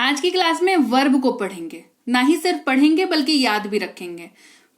आज की क्लास में वर्ब को पढ़ेंगे, ना ही सिर्फ पढ़ेंगे बल्कि याद भी रखेंगे।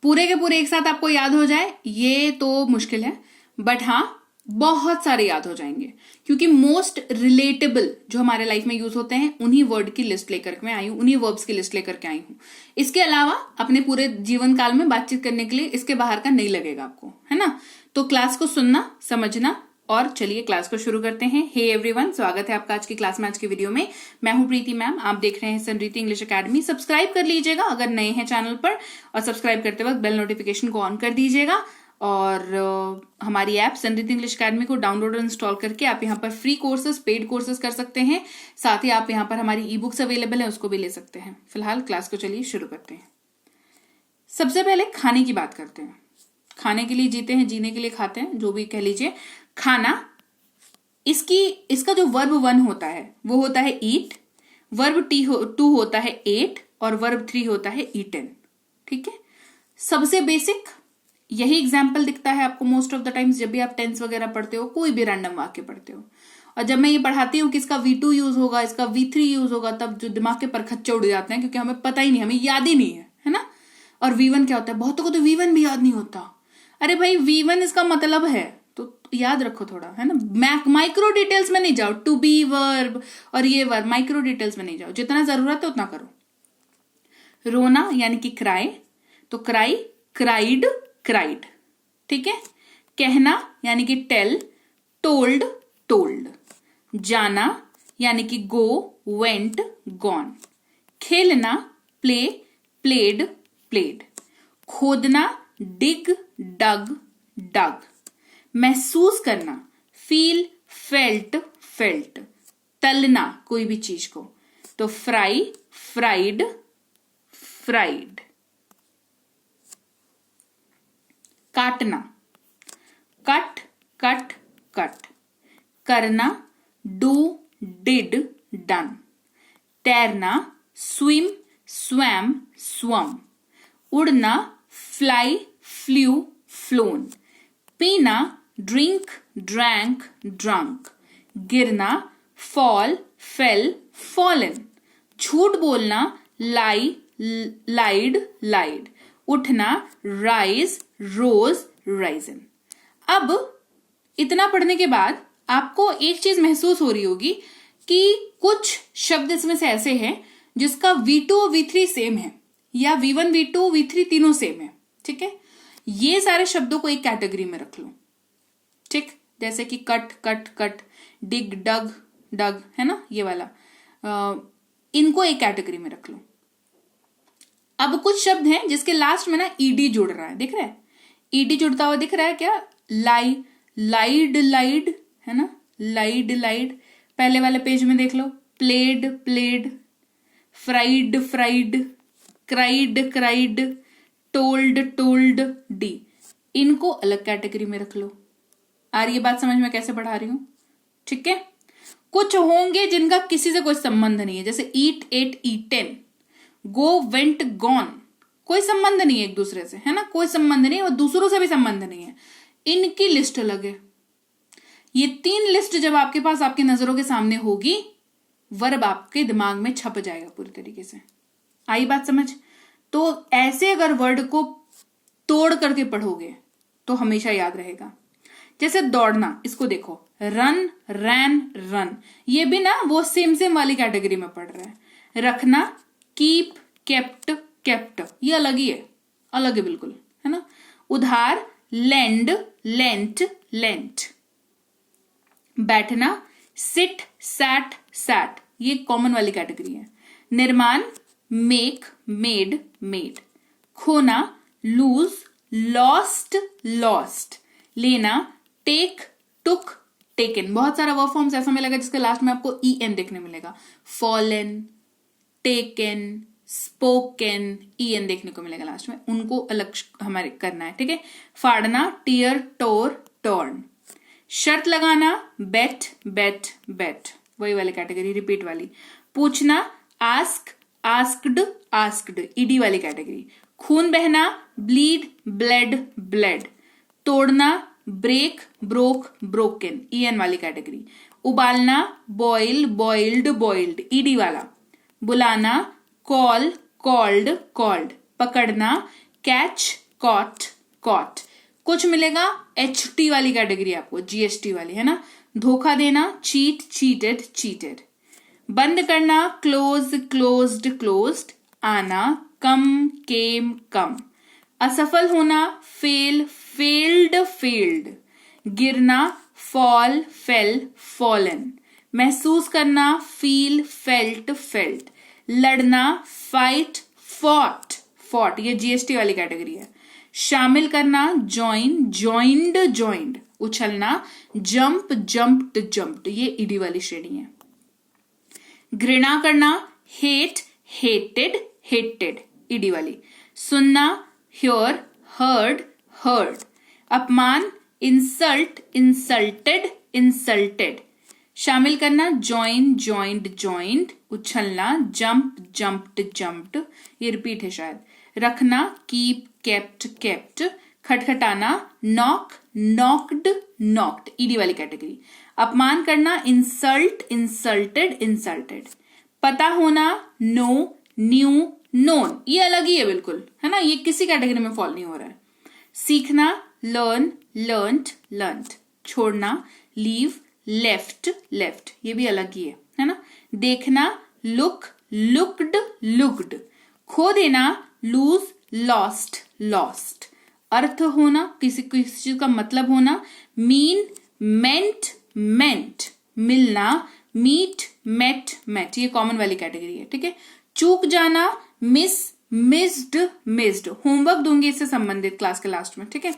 पूरे के पूरे एक साथ आपको याद हो जाए ये तो मुश्किल है, बट हाँ बहुत सारे याद हो जाएंगे, क्योंकि मोस्ट रिलेटेबल जो हमारे लाइफ में यूज होते हैं उन्हीं वर्ड की लिस्ट लेकर मैं आई हूं, उन्हीं वर्ब्स की लिस्ट लेकर के आई हूं। इसके अलावा अपने पूरे जीवन काल में बातचीत करने के लिए इसके बाहर का नहीं लगेगा आपको, है ना। तो क्लास को सुनना, समझना, और चलिए क्लास को शुरू करते हैं। हे एवरीवन, स्वागत है आपका आज की क्लास में। आज की वीडियो में मैं हूं प्रीति मैम, आप देख रहे हैं समृति इंग्लिश एकेडमी। सब्सक्राइब कर लीजिएगा अगर नए हैं चैनल पर, और सब्सक्राइब करते वक्त बेल नोटिफिकेशन को ऑन कर दीजिएगा। और हमारी ऐप समृति इंग्लिश एकेडमी को डाउनलोड और इंस्टॉल करके आप यहाँ पर फ्री कोर्सेज, पेड कोर्सेज कर सकते हैं। साथ ही आप यहाँ पर हमारी ई बुक्स अवेलेबल है, उसको भी ले सकते हैं। फिलहाल क्लास को चलिए शुरू करते हैं। सबसे पहले खाने की बात करते हैं। खाने के लिए जीते हैं, जीने के लिए खाते हैं, जो भी कह लीजिए। खाना, इसका जो वर्ब 1 होता है वो होता है ईट, वर्ब 2 होता है एट, और वर्ब 3 होता है ईटन। ठीक है, सबसे बेसिक यही एग्जाम्पल दिखता है आपको मोस्ट ऑफ द टाइम्स जब भी आप टेंस वगैरह पढ़ते हो, कोई भी रैंडम वाक्य पढ़ते हो। और जब मैं ये पढ़ाती हूँ कि इसका V2 यूज होगा, इसका V3 यूज होगा, तब जो दिमाग के परखच्चे उड़ जाते हैं, क्योंकि हमें पता ही नहीं, हमें याद ही नहीं है ना। और V1 क्या होता है, बहुतों को तो V1 भी याद नहीं होता। अरे भाई V1 इसका मतलब है, तो याद रखो थोड़ा, है ना। माइक्रो डिटेल्स में नहीं जाओ, टू बी वर्ब और ये वर्ब, माइक्रो डिटेल्स में नहीं जाओ, जितना जरूरत है उतना करो। रोना यानी कि क्राई, तो क्राई, क्राइड, क्राइड। ठीक है। कहना यानी कि टेल, टोल्ड, टोल्ड। जाना यानी कि गो, वेंट, गॉन। खेलना, प्ले, प्लेड, प्लेड। खोदना, डिग, डग, डग। महसूस करना, फील, फेल्ट, फेल्ट। तलना कोई भी चीज को, तो फ्राई, फ्राइड, फ्राइड। काटना, कट, कट, कट। करना, डू, डिड, डन। तैरना, स्विम, स्वैम, स्वम। उड़ना, फ्लाई, फ्लू, फ्लोन। पीना, ड्रिंक, ड्रैंक, ड्रंक। गिरना, फॉल, फेल, फॉलन। झूठ बोलना, लाई, लाइड, लाइड। उठना, राइज, रोज, राइजन। अब इतना पढ़ने के बाद आपको एक चीज महसूस हो रही होगी कि कुछ शब्द इसमें से ऐसे हैं जिसका V2 और V3 सेम है, या V1, V2, V3 तीनों सेम है। ठीक है, ये सारे शब्दों को एक कैटेगरी में रख लो। ठीक, जैसे कि कट, कट, कट, डिग, डग, डग, है ना, ये वाला। इनको एक कैटेगरी में रख लो। अब कुछ शब्द हैं जिसके लास्ट में ना ईडी जुड़ रहा है, दिख रहा है, ईडी जुड़ता हुआ दिख रहा है क्या। लाई, लाइड, लाइड, है ना, लाइड, लाइड। पहले वाले पेज में देख लो, played, played, fried, fried, cried, cried, told, told, D. इनको अलग कैटेगरी में रख लो। आ रही है बात समझ में कैसे पढ़ा रही हूं। ठीक है, कुछ होंगे जिनका किसी से कोई संबंध नहीं है, जैसे ईट, एट, ईटेन, गो, वेंट, गॉन। कोई संबंध नहीं है एक दूसरे से, है ना, कोई संबंध नहीं है, और दूसरों से भी संबंध नहीं है। इनकी लिस्ट अलग है। ये 3 लिस्ट जब आपके पास, आपकी नजरों के सामने होगी, वर्ब आपके दिमाग में छप जाएगा पूरी तरीके से। आई बात समझ। तो ऐसे अगर वर्ड को तोड़ करके पढ़ोगे तो हमेशा याद रहेगा। जैसे दौड़ना, इसको देखो, रन, रैन, रन। ये भी ना वो सेम सेम वाली कैटेगरी में पढ़ रहा है। रखना, कीप, केप्ट, केप्ट, ये अलग ही है, अलग है बिल्कुल, है ना। उधार, लेंड, लेंट, लेंट। बैठना, सिट, सैट, सैट, ये कॉमन वाली कैटेगरी है। निर्माण, मेक, मेड, मेड। खोना, लूज, लॉस्ट, लॉस्ट। लेना, टेक, टुक, टेकन। बहुत सारा वर्ब फॉर्म्स ऐसा मिलेगा जिसके लास्ट में आपको EN देखने मिलेगा। फॉलन, टेकन, स्पोकन, EN देखने को मिलेगा लास्ट में, उनको अलग हमारे करना है। ठीक है। फाड़ना, टीयर, टोर, टॉर्न। शर्त लगाना, बेट, बेट, बेट, वही वाली कैटेगरी, रिपीट वाली। पूछना, आस्क, आस्क्ड, आस्क्ड, ED वाली कैटेगरी। खून बहना, ब्लीड, ब्लेड, ब्लेड। तोड़ना, ब्रेक, ब्रोक, ब्रोकन, EN वाली कैटेगरी। उबालना, बॉइल, बॉइल्ड, बॉइल्ड, ED वाला। बुलाना कॉल कॉल्ड कॉल्ड, पकड़ना कैच कॉट कॉट। कुछ मिलेगा HT वाली कैटेगरी आपको, GST वाली, है ना। धोखा देना चीट चीटेड चीटेड। बंद करना क्लोज क्लोज्ड क्लोज्ड। आना कम केम कम। असफल होना फेल फेल्ड फेल्ड। गिरना फॉल फेल फॉलन। महसूस करना फील फेल्ट फेल्ट। लड़ना फाइट फॉट फॉट, ये GST वाली कैटेगरी है। शामिल करना ज्वाइन ज्वाइंड ज्वाइंड। उछलना जंप जंप्ड जंप्ड, ये ED वाली श्रेणी है। घृणा करना हेट हेटेड हेटेड, ED वाली। सुनना हियर हर्ड हर्ड। अपमान इंसल्ट इंसल्टेड इंसल्टेड। शामिल करना ज्वाइन ज्वाइंड ज्वाइंड। उछलना जंप जंप्ड जंप्ड, ये रिपीट है शायद। रखना कीप केप्ट केप्ट। खटखटाना नॉक नॉक्ड नॉक्ड, ED वाली कैटेगरी। अपमान करना इंसल्ट इंसल्टेड इंसल्टेड। पता होना नो न्यू नोन, ये अलग ही है बिल्कुल, है ना, ये किसी कैटेगरी में फॉल नहीं हो रहा है। सीखना लर्न लर्नड लर्नड। छोड़ना लीव लेफ्ट लेफ्ट, ये भी अलग ही है ना। देखना लुक लुक्ड लुक्ड। खो देना लूज लॉस्ट लॉस्ट। अर्थ होना किसी चीज का मतलब होना मीन मेंट मेंट। मिलना मीट मेट मेट, ये कॉमन वाली कैटेगरी है, ठीक है। चूक जाना मिस मिस्ड मिस्ड। होमवर्क दूंगी इससे संबंधित क्लास के लास्ट में, ठीक है।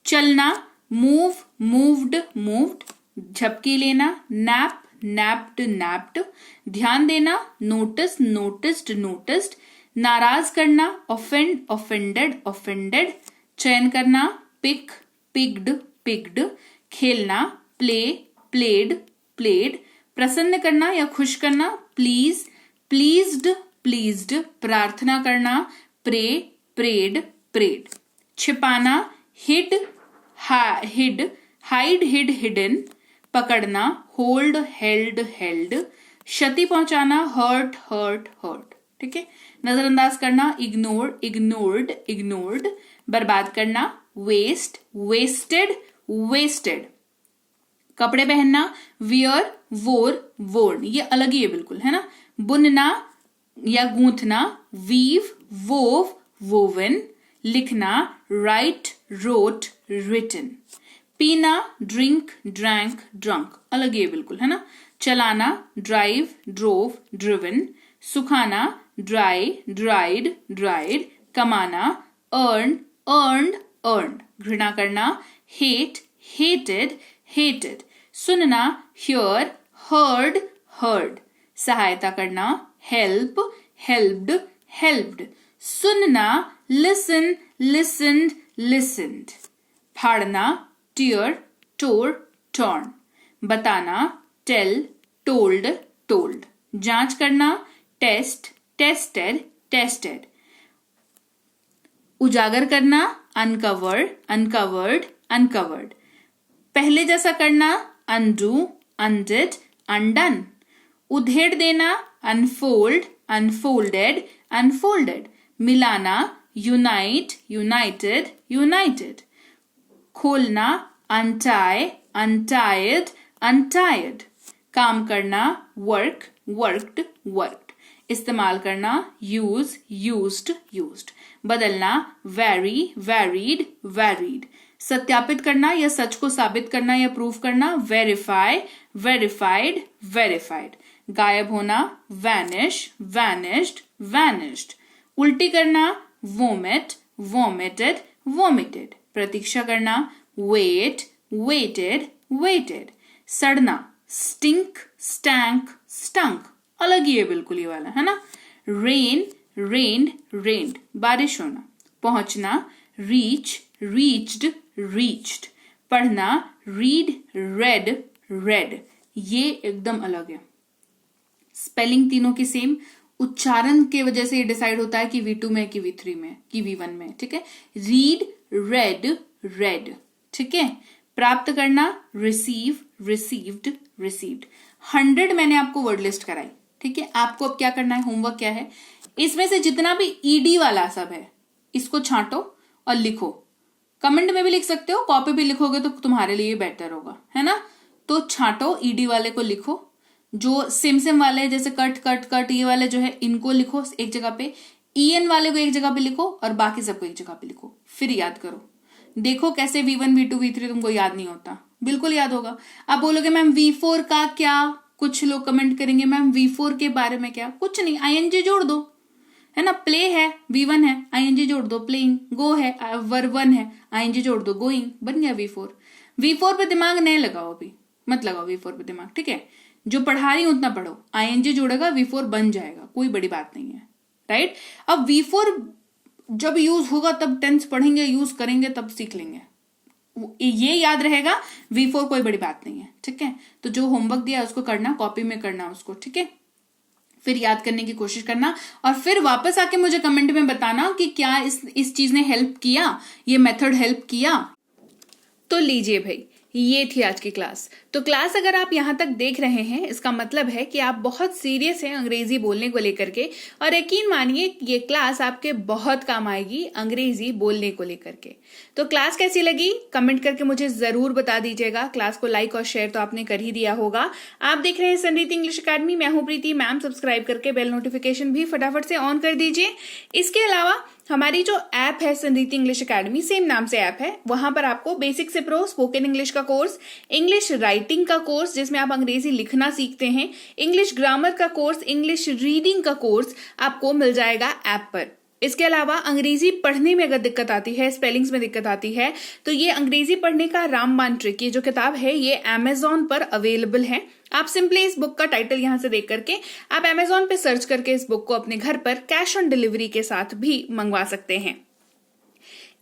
चलना मूव मूव्ड मूव्ड। झपकी लेना नैप नैप्ड नैप्ड। ध्यान देना नोटिस नोटिस्ड नोटिस्ड। नाराज करना ऑफेंड ऑफेंडेड ऑफेंडेड। चयन करना पिक पिक्ड पिक्ड। खेलना प्ले प्लेड प्लेड। प्रसन्न करना या खुश करना प्लीज प्लीज्ड प्लीज्ड। प्रार्थना करना प्रे प्रेड प्रेड। छिपाना hid hid hide hid hidden. पकड़ना होल्ड हेल्ड हेल्ड। क्षति पहुंचाना हर्ट हर्ट हर्ट, ठीक है। नजरअंदाज करना इग्नोर इग्नोर्ड इग्नोर्ड। बर्बाद करना वेस्ट वेस्टेड वेस्टेड। कपड़े पहनना वियर वोर वोर्न, ये अलग ही है बिल्कुल, है ना। बुनना या गूंथना वीव वोव वोवन। लिखना राइट रोट रिटन। पीना ड्रिंक ड्रैंक ड्रंक, अलग ही है बिल्कुल, है ना। चलाना ड्राइव ड्रोव ड्रिवन। सुखाना ड्राई ड्राइड ड्राइड। कमाना अर्न अर्नड अर्नड। घृणा करना हेट हेटेड हेटेड। सुनना हियर हर्ड हर्ड। सहायता करना हेल्प हेल्प्ड हेल्प्ड। सुनना लिसन लिसन्ड लिसन्ड। फाड़ना टीयर टोर टॉर्न। बताना टेल टोल्ड टोल्ड। जांच करना टेस्ट टेस्टेड टेस्टेड। उजागर करना अनकवर अनकवर्ड अनकवर्ड। पहले जैसा करना अनडू अनडिड अनडन। उधेड़ देना अनफोल्ड अनफोल्डेड अनफोल्डेड। मिलाना यूनाइट यूनाइटेड यूनाइटेड। खोलना अनटाई अनटायर्ड अनटायर्ड। काम करना वर्क वर्कड वर्कड। इस्तेमाल करना यूज यूज्ड यूज्ड। बदलना वैरी वैरीड वैरीड। सत्यापित करना या सच को साबित करना या प्रूफ करना वेरीफाई वेरीफाइड वेरीफाइड। गायब होना वैनिश वैनिश्ड वैनिश्ड। उल्टी करना वोमिट वोमिटेड वोमिटेड। प्रतीक्षा करना वेट वेटेड वेटेड। सड़ना स्टिंक स्टैंक स्टंक, अलग ही है बिल्कुल ये वाला, है ना। रेन रेन्ड रेन्ड, बारिश होना। पहुंचना रीच रीच्ड रीच्ड। पढ़ना रीड रेड रेड, ये एकदम अलग है। स्पेलिंग तीनों की सेम, उच्चारण के वजह से ये डिसाइड होता है कि V2 में कि V3 में कि V1 में, ठीक है। रीड रेड रेड, ठीक है। प्राप्त करना रिसीव रिसीव्ड रिसीव्ड। 100 मैंने आपको वर्ड लिस्ट कराई, ठीक है, आपको अब क्या करना है, होमवर्क क्या है, इसमें से जितना भी ईडी वाला सब है इसको छांटो और लिखो। कमेंट में भी लिख सकते हो, कॉपी भी लिखोगे तो तुम्हारे लिए बेटर होगा, है ना। तो छांटो, ईडी वाले को लिखो, जो सिम वाले जैसे कट कट कट ये वाले जो है इनको लिखो एक जगह पे, ईएन वाले को एक जगह पे लिखो और बाकी सबको एक जगह पे लिखो, फिर याद करो। देखो कैसे V1 V2 V3 तुमको याद नहीं होता, बिल्कुल याद होगा। आप बोलोगे मैम V4 का क्या, कुछ लोग कमेंट करेंगे मैम V4 के बारे में क्या, कुछ नहीं, ING जोड़ दो, है ना। प्ले है V1 है, ING जोड़ दो, प्लेइंग। गो है वर्ब1 है, ING जोड़ दो, गोइंग, बन गया V4। V4 पे दिमाग नहीं लगाओ, अभी मत लगाओ V4 पे दिमाग, ठीक है। जो पढ़ा रही हूं उतना पढ़ो, ING जोड़ेगा V4 बन जाएगा, कोई बड़ी बात नहीं है, राइट। अब V4 जब यूज होगा तब टेंस पढ़ेंगे, यूज करेंगे तब सीख लेंगे, ये याद रहेगा। V4 कोई बड़ी बात नहीं है, ठीक है। तो जो होमवर्क दिया उसको करना, कॉपी में करना उसको, ठीक है। फिर याद करने की कोशिश करना और फिर वापस आके मुझे कमेंट में बताना कि क्या इस चीज ने हेल्प किया, ये मेथड हेल्प किया। तो लीजिए भाई, ये थी आज की क्लास। तो क्लास अगर आप यहाँ तक देख रहे हैं, इसका मतलब है कि आप बहुत सीरियस हैं अंग्रेजी बोलने को लेकर के, और यकीन मानिए ये क्लास आपके बहुत काम आएगी अंग्रेजी बोलने को लेकर के। तो क्लास कैसी लगी कमेंट करके मुझे जरूर बता दीजिएगा। क्लास को लाइक और शेयर तो आपने कर ही दिया होगा। आप देख रहे हैं संरीति इंग्लिश अकेडमी, मैं हूं प्रीति मैम। सब्सक्राइब करके बेल नोटिफिकेशन भी फटाफट से ऑन कर दीजिए। इसके अलावा हमारी जो ऐप है संरीति इंग्लिश अकेडमी, सेम नाम से ऐप है, वहां पर आपको बेसिक से प्रो स्पोकन इंग्लिश का कोर्स, इंग्लिश राइटिंग का कोर्स जिसमें आप अंग्रेजी लिखना सीखते हैं, इंग्लिश ग्रामर का कोर्स, इंग्लिश रीडिंग का कोर्स आपको मिल जाएगा ऐप पर। इसके अलावा अंग्रेजी पढ़ने में अगर दिक्कत आती है, स्पेलिंग्स में दिक्कत आती है, तो ये अंग्रेजी पढ़ने का रामबाण ट्रिक, ये जो किताब है ये अमेजॉन पर अवेलेबल है। आप सिंपली इस बुक का टाइटल यहां से देख करके आप अमेजॉन पे सर्च करके इस बुक को अपने घर पर कैश ऑन डिलीवरी के साथ भी मंगवा सकते हैं।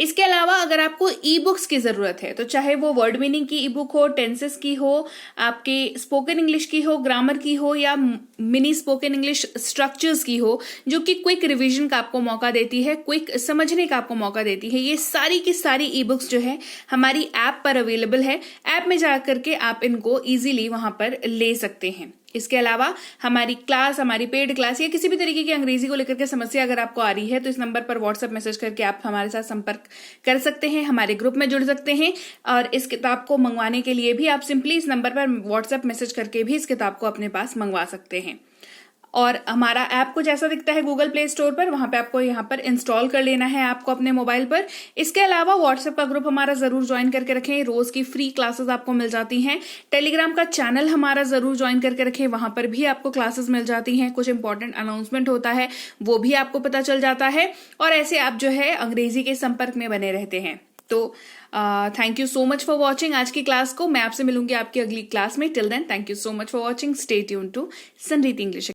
इसके अलावा अगर आपको ई बुक्स की जरूरत है, तो चाहे वो वर्ड मीनिंग की ई बुक हो, टेंसेस की हो, आपके स्पोकन इंग्लिश की हो, ग्रामर की हो, या मिनी स्पोकन इंग्लिश स्ट्रक्चर्स की हो, जो कि क्विक रिवीजन का आपको मौका देती है, क्विक समझने का आपको मौका देती है, ये सारी की सारी ई बुक्स जो है हमारी ऐप पर अवेलेबल है। ऐप में जाकर के आप इनको इजीली वहां पर ले सकते हैं। इसके अलावा हमारी क्लास, हमारी पेड क्लास या किसी भी तरीके की अंग्रेजी को लेकर के समस्या अगर आपको आ रही है, तो इस नंबर पर व्हाट्सएप मैसेज करके आप हमारे साथ संपर्क कर सकते हैं, हमारे ग्रुप में जुड़ सकते हैं। और इस किताब को मंगवाने के लिए भी आप सिंपली इस नंबर पर व्हाट्सएप मैसेज करके भी इस किताब को अपने पास मंगवा सकते हैं। और हमारा ऐप कुछ ऐसा दिखता है गूगल प्ले स्टोर पर, वहां पे आपको यहाँ पर इंस्टॉल कर लेना है आपको अपने मोबाइल पर। इसके अलावा व्हाट्सएप का ग्रुप हमारा जरूर ज्वाइन करके रखें, रोज की फ्री क्लासेस आपको मिल जाती हैं। टेलीग्राम का चैनल हमारा जरूर ज्वाइन करके रखें, वहां पर भी आपको क्लासेस मिल जाती हैं, कुछ इंपॉर्टेंट अनाउंसमेंट होता है वो भी आपको पता चल जाता है, और ऐसे आप जो है अंग्रेजी के संपर्क में बने रहते हैं। तो thank you so much for watching आज की क्लास को। मैं आपसे मिलूंगी आपकी अगली क्लास में। Till then thank you so much for watching. Stay tuned to संरीति इंग्लिश।